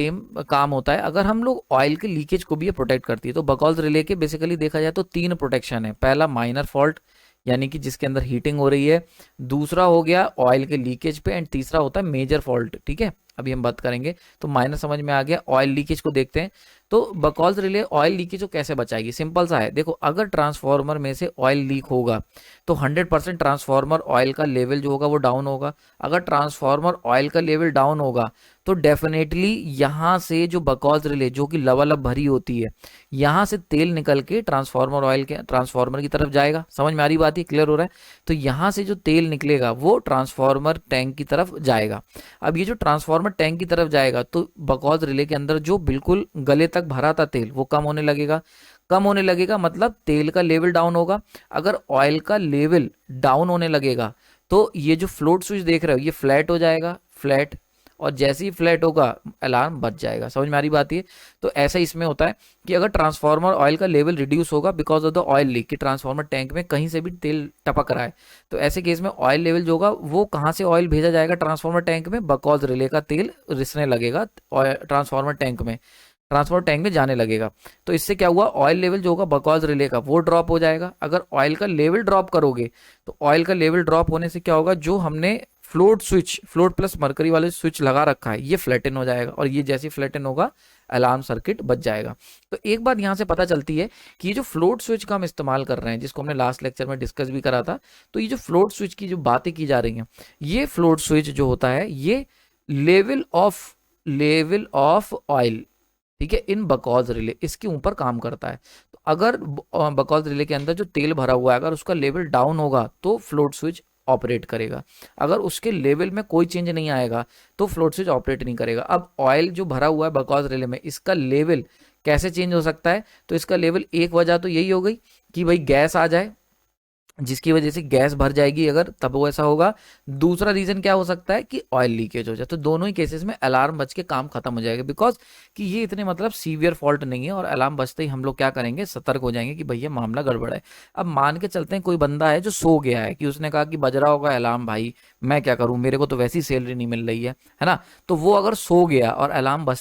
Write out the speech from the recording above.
Same काम होता है। अगर हम लोग ऑयल के लीकेज को भी ये प्रोटेक्ट करती है। तो बकौल्स रिले के बेसिकली देखा जाए तो 3 प्रोटेक्शन है। पहला माइनर फॉल्ट यानी कि जिसके अंदर हीटिंग हो रही है, दूसरा हो गया ऑयल के लीकेज पे, एंड तीसरा होता है मेजर फॉल्ट। ठीक है, अभी हम बात करेंगे। तो माइनर समझ में आ गया, ऑयल लीकेज को देखते हैं। तो बकौल्स रिले ऑयल लीकेज को कैसे बचाएगी? सिंपल सा है, देखो अगर ट्रांसफार्मर में से ऑयल लीक होगा तो 100% ट्रांसफार्मर ऑयल का लेवल जो होगा वो डाउन होगा। अगर ट्रांसफार्मर ऑयल का लेवल डाउन होगा तो डेफिनेटली यहाँ से जो बकौल्स रिले जो कि लबालब भरी होती है, यहाँ से तेल निकल के ट्रांसफार्मर ऑयल के ट्रांसफार्मर की तरफ जाएगा। समझ में आ रही बात? ही क्लियर हो रहा है? तो यहाँ से जो तेल निकलेगा वो ट्रांसफार्मर टैंक की तरफ जाएगा। अब ये जो ट्रांसफार्मर टैंक की तरफ जाएगा तो बकौल्स रिले के अंदर जो बिल्कुल गले तक भरा था तेल वो कम होने लगेगा। कम होने लगेगा मतलब तेल का लेवल डाउन होगा। अगर ऑयल का लेवल डाउन होने लगेगा तो ये जो फ्लोट स्विच देख रहे हो ये फ्लैट हो जाएगा, फ्लैट। और जैसे ही फ्लैट होगा अलार्म बच जाएगा। समझ में आ रही बात? ये तो ऐसा इसमें होता है कि अगर ट्रांसफार्मर ऑयल का लेवल रिड्यूस होगा because of the oil leak, कि ट्रांसफार्मर टैंक में कहीं से भी तेल टपक रहा है, तो ऐसे केस में ऑयल लेवल जो होगा वो कहाँ से ऑयल भेजा जाएगा ट्रांसफार्मर टैंक में? बकौल्स रिले का तेल रिसने लगेगा ट्रांसफार्मर टैंक में, ट्रांसफार्मर टैंक में जाने लगेगा। तो इससे क्या हुआ, ऑयल लेवल जो होगा बकौल्स रिले का वो ड्रॉप हो जाएगा। अगर ऑयल का लेवल ड्रॉप करोगे तो ऑयल का लेवल ड्रॉप होने से क्या होगा, जो हमने float switch, float plus mercury वाले स्विच लगा रखा है ये फ्लैटन हो जाएगा, और ये जैसे फ्लैटन होगा अलार्म सर्किट बच जाएगा। तो एक बात यहाँ से पता चलती है कि ये जो फ्लोट स्विच का हम इस्तेमाल कर रहे हैं, जिसको हमने लास्ट लेक्चर में डिस्कस भी करा था, तो ये जो फ्लोट स्विच की जो बातें की जा रही हैं, ये फ्लोट स्विच जो होता है ये लेवल ऑफ ऑयल, ठीक है, इन बकौल्स रिले इसके ऊपर काम करता है। तो अगर बकौल्स रिले के अंदर जो तेल भरा हुआ है अगर उसका लेवल डाउन होगा तो फ्लोट स्विच ऑपरेट करेगा। अगर उसके लेवल में कोई चेंज नहीं आएगा तो फ्लोट स्विच ऑपरेट नहीं करेगा। अब ऑयल जो भरा हुआ है बकौल्स रिले में, इसका लेवल कैसे चेंज हो सकता है? तो इसका लेवल, एक वजह तो यही हो गई कि भाई गैस आ जाए, जिसकी वजह से गैस भर जाएगी अगर, तब वो ऐसा होगा। दूसरा रीजन क्या हो सकता है कि ऑयल लीकेज हो जाए। तो दोनों ही केसेस में अलार्म बज के काम खत्म हो जाएगा, बिकॉज कि ये इतने मतलब सीवियर फॉल्ट नहीं है, और अलार्म बजते ही हम लोग क्या करेंगे, सतर्क हो जाएंगे कि भैया मामला गड़बड़ है। अब मान के चलते हैं कोई बंदा है जो सो गया है, कि उसने कहा कि बज रहा होगा अलार्म, भाई मैं क्या करूं, मेरे को तो वैसी सैलरी नहीं मिल रही है ना। तो वो अगर सो गया और अलार्म बजते